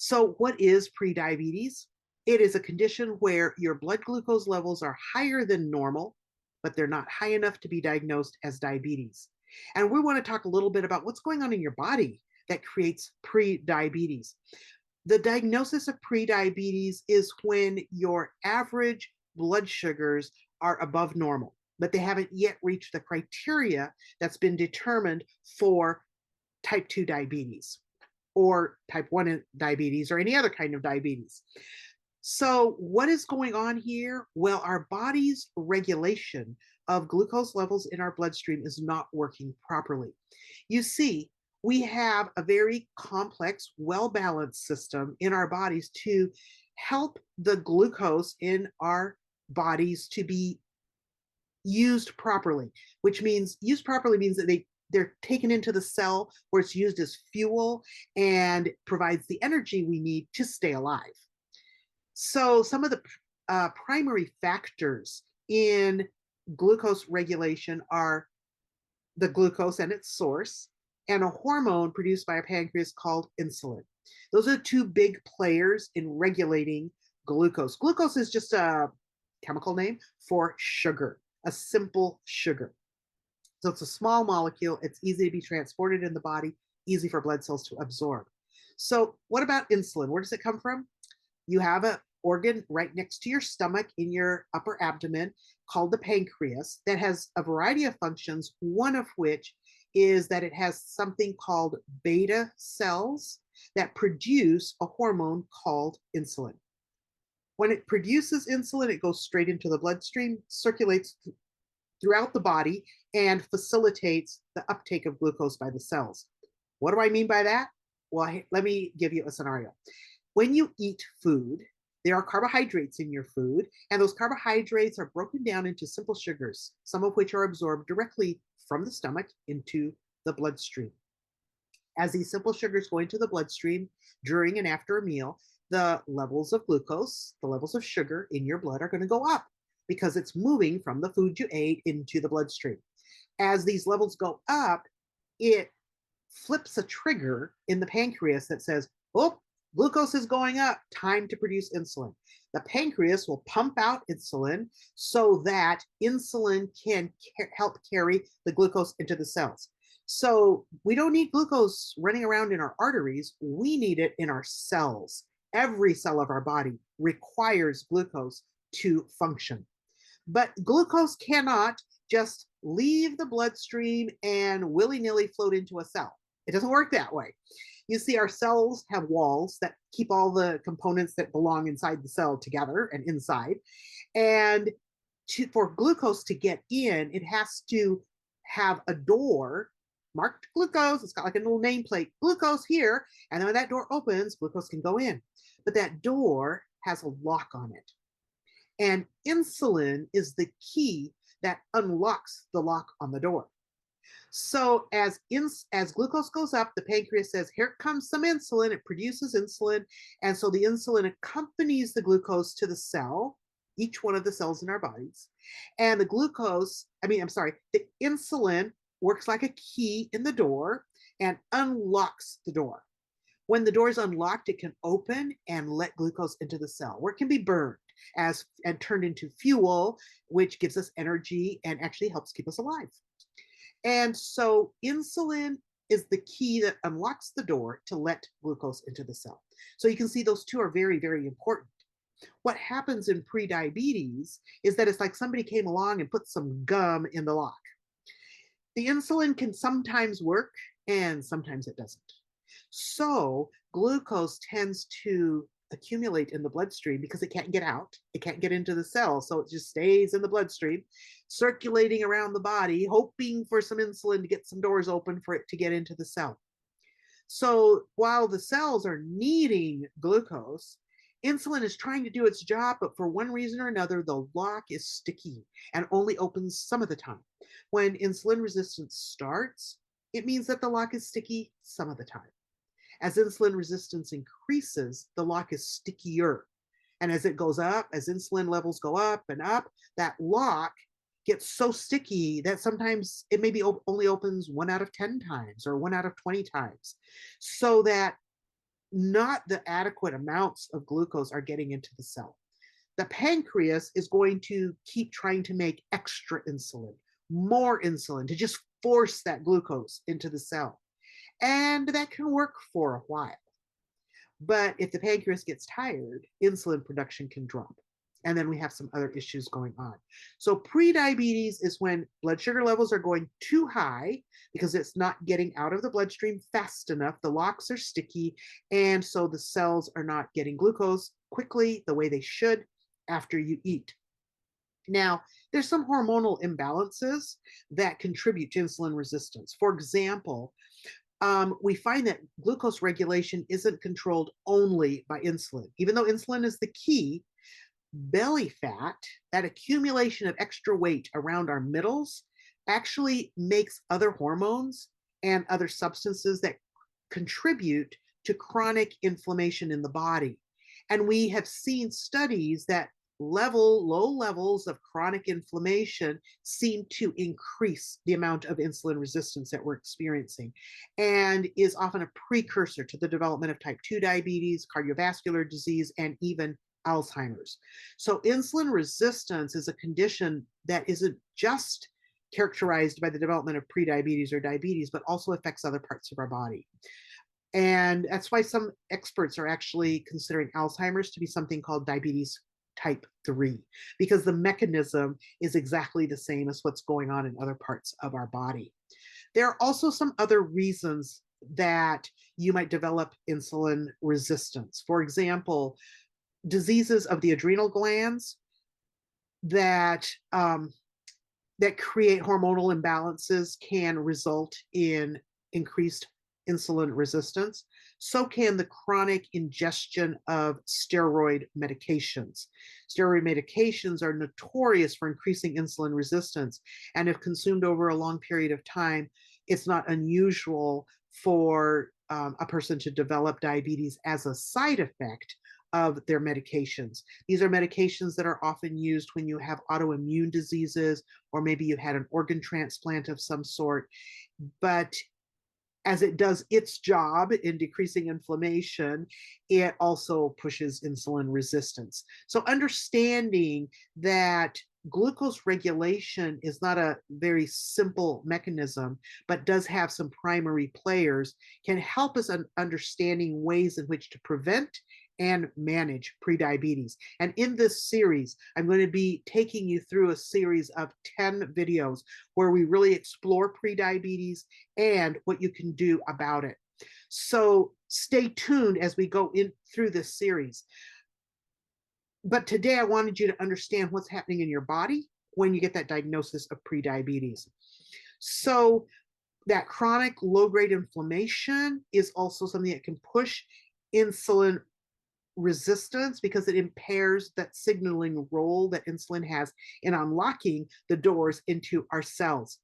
So, what is prediabetes? It is a condition where your blood glucose levels are higher than normal, but they're not high enough to be diagnosed as diabetes. And we want to talk a little bit about what's going on in your body that creates prediabetes. The diagnosis of prediabetes is when your average blood sugars are above normal, but they haven't yet reached the criteria that's been determined for type 2 diabetes or type 1 diabetes or any other kind of diabetes. So, what is going on here? Well, our body's regulation of glucose levels in our bloodstream is not working properly. You see, we have a very complex, well balanced system in our bodies to help the glucose in our bodies to be used properly, which means used properly means that they're taken into the cell where it's used as fuel and provides the energy we need to stay alive. So, some of the primary factors in glucose regulation are the glucose and its source, and a hormone produced by our pancreas called insulin. Those are the two big players in regulating glucose. Glucose is just a chemical name for sugar, a simple sugar. So it's a small molecule, it's easy to be transported in the body, easy for blood cells to absorb. So, what about insulin? Where does it come from? You have an organ right next to your stomach in your upper abdomen called the pancreas that has a variety of functions, one of which is that it has something called beta cells that produce a hormone called insulin. When it produces insulin, it goes straight into the bloodstream, circulates throughout the body, and facilitates the uptake of glucose by the cells. What do I mean by that? Well, let me give you a scenario. When you eat food, there are carbohydrates in your food, and those carbohydrates are broken down into simple sugars, some of which are absorbed directly from the stomach into the bloodstream. As these simple sugars go into the bloodstream during and after a meal, the levels of glucose, the levels of sugar in your blood are going to go up because it's moving from the food you ate into the bloodstream. As these levels go up, it flips a trigger in the pancreas that says, oh, glucose is going up, time to produce insulin. The pancreas will pump out insulin so that insulin can help carry the glucose into the cells. So we don't need glucose running around in our arteries, we need it in our cells. Every cell of our body requires glucose to function. But glucose cannot just leave the bloodstream and willy-nilly float into a cell. It doesn't work that way. You see, our cells have walls that keep all the components that belong inside the cell together and inside. And for glucose to get in, it has to have a door marked glucose. It's got like a little nameplate, glucose here. And then when that door opens, glucose can go in. But that door has a lock on it. And insulin is the key that unlocks the lock on the door. So as glucose goes up, the pancreas says, here comes some insulin. It produces insulin. And so the insulin accompanies the glucose to the cell, each one of the cells in our bodies. And the insulin works like a key in the door and unlocks the door. When the door is unlocked, it can open and let glucose into the cell, where it can be burned and turned into fuel, which gives us energy and actually helps keep us alive. And so insulin is the key that unlocks the door to let glucose into the cell. So you can see those two are very, very important. What happens in prediabetes is that it's like somebody came along and put some gum in the lock. The insulin can sometimes work and sometimes it doesn't. So glucose tends to accumulate in the bloodstream because it can't get out. It can't get into the cell. So it just stays in the bloodstream, circulating around the body, hoping for some insulin to get some doors open for it to get into the cell. So while the cells are needing glucose, insulin is trying to do its job, but for one reason or another, the lock is sticky and only opens some of the time. When insulin resistance starts, it means that the lock is sticky some of the time. As insulin resistance increases, the lock is stickier. And as it goes up, as insulin levels go up and up, that lock gets so sticky that sometimes it maybe only opens 1 out of 10 times or 1 out of 20 times. So that not the adequate amounts of glucose are getting into the cell. The pancreas is going to keep trying to make extra insulin, more insulin to just force that glucose into the cell. And that can work for a while. But if the pancreas gets tired, insulin production can drop. And then we have some other issues going on. So, prediabetes is when blood sugar levels are going too high because it's not getting out of the bloodstream fast enough. The locks are sticky. And so the cells are not getting glucose quickly the way they should after you eat. Now, there's some hormonal imbalances that contribute to insulin resistance. For example, we find that glucose regulation isn't controlled only by insulin. Even though insulin is the key, belly fat, that accumulation of extra weight around our middles, actually makes other hormones and other substances that contribute to chronic inflammation in the body. And we have seen studies that low levels of chronic inflammation seem to increase the amount of insulin resistance that we're experiencing, and is often a precursor to the development of type 2 diabetes, cardiovascular disease, and even Alzheimer's. So insulin resistance is a condition that isn't just characterized by the development of prediabetes or diabetes, but also affects other parts of our body. And that's why some experts are actually considering Alzheimer's to be something called diabetes type 3, because the mechanism is exactly the same as what's going on in other parts of our body. There are also some other reasons that you might develop insulin resistance. For example, diseases of the adrenal glands that that create hormonal imbalances can result in increased insulin resistance. So can the chronic ingestion of steroid medications. Steroid medications are notorious for increasing insulin resistance, and if consumed over a long period of time, it's not unusual for a person to develop diabetes as a side effect of their medications. These are medications that are often used when you have autoimmune diseases, or maybe you had an organ transplant of some sort. But as it does its job in decreasing inflammation, it also pushes insulin resistance. So understanding that glucose regulation is not a very simple mechanism, but does have some primary players, can help us understanding ways in which to prevent and manage prediabetes. And in this series, I'm going to be taking you through a series of 10 videos where we really explore prediabetes and what you can do about it. So stay tuned as we go in through this series. But today I wanted you to understand what's happening in your body when you get that diagnosis of prediabetes. So that chronic low-grade inflammation is also something that can push insulin resistance because it impairs that signaling role that insulin has in unlocking the doors into our cells.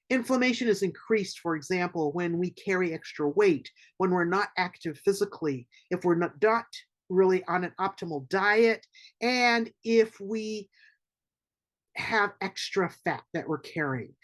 Inflammation is increased, for example, when we carry extra weight, when we're not active physically, if we're not really on an optimal diet, and if we have extra fat that we're carrying.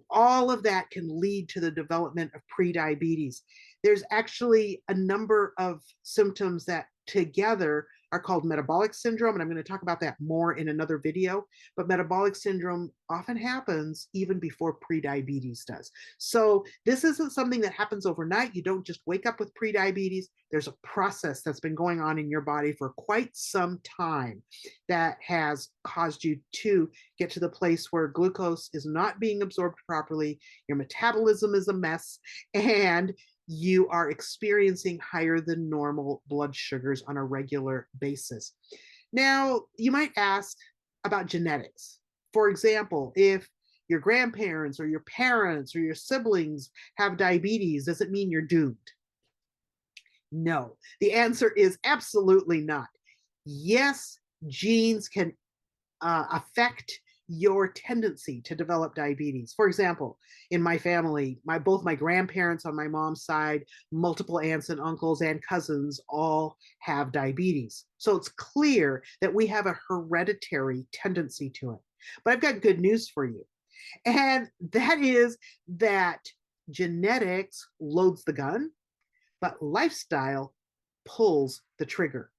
All of that can lead to the development of prediabetes. There's actually a number of symptoms that together are called metabolic syndrome, and I'm going to talk about that more in another video. But metabolic syndrome often happens even before prediabetes does. So this isn't something that happens overnight. You don't just wake up with prediabetes. There's a process that's been going on in your body for quite some time that has caused you to get to the place where glucose is not being absorbed properly, your metabolism is a mess, and you are experiencing higher than normal blood sugars on a regular basis. Now, you might ask about genetics. For example, if your grandparents or your parents or your siblings have diabetes, does it mean you're doomed? No, the answer is absolutely not. Yes, genes can affect your tendency to develop diabetes. For example, in my family, both my grandparents on my mom's side, multiple aunts and uncles and cousins all have diabetes. So it's clear that we have a hereditary tendency to it. But I've got good news for you. And that is that genetics loads the gun, but lifestyle pulls the trigger.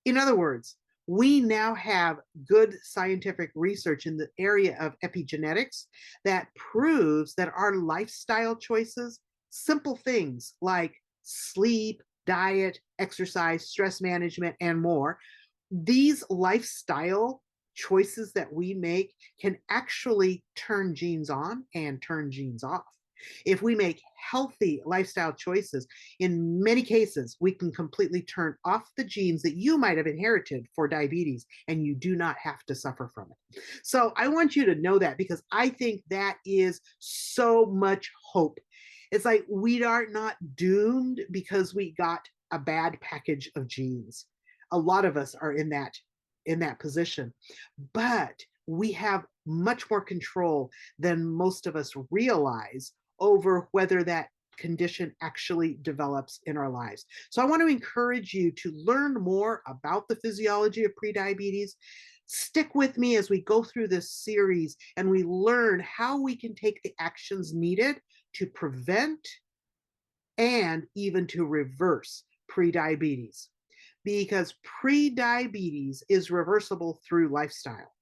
In other words, we now have good scientific research in the area of epigenetics that proves that our lifestyle choices, simple things like sleep, diet, exercise, stress management, and more, these lifestyle choices that we make can actually turn genes on and turn genes off. If we make healthy lifestyle choices, in many cases, we can completely turn off the genes that you might have inherited for diabetes, and you do not have to suffer from it. So I want you to know that because I think that is so much hope. It's like we are not doomed because we got a bad package of genes. A lot of us are in that position, but we have much more control than most of us realize over whether that condition actually develops in our lives. So I want to encourage you to learn more about the physiology of prediabetes. Stick with me as we go through this series and we learn how we can take the actions needed to prevent and even to reverse prediabetes, because prediabetes is reversible through lifestyle.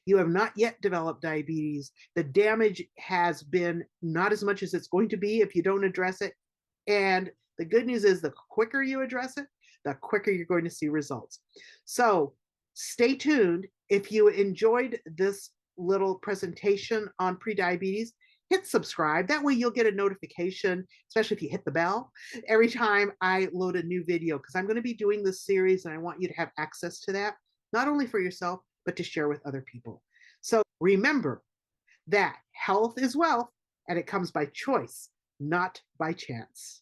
You have not yet developed diabetes. The damage has been not as much as it's going to be if you don't address it. And the good news is the quicker you address it, the quicker you're going to see results. So stay tuned. If you enjoyed this little presentation on prediabetes, hit subscribe. That way you'll get a notification, especially if you hit the bell, every time I load a new video, because I'm going to be doing this series and I want you to have access to that, not only for yourself, but to share with other people. So remember that health is wealth and it comes by choice, not by chance.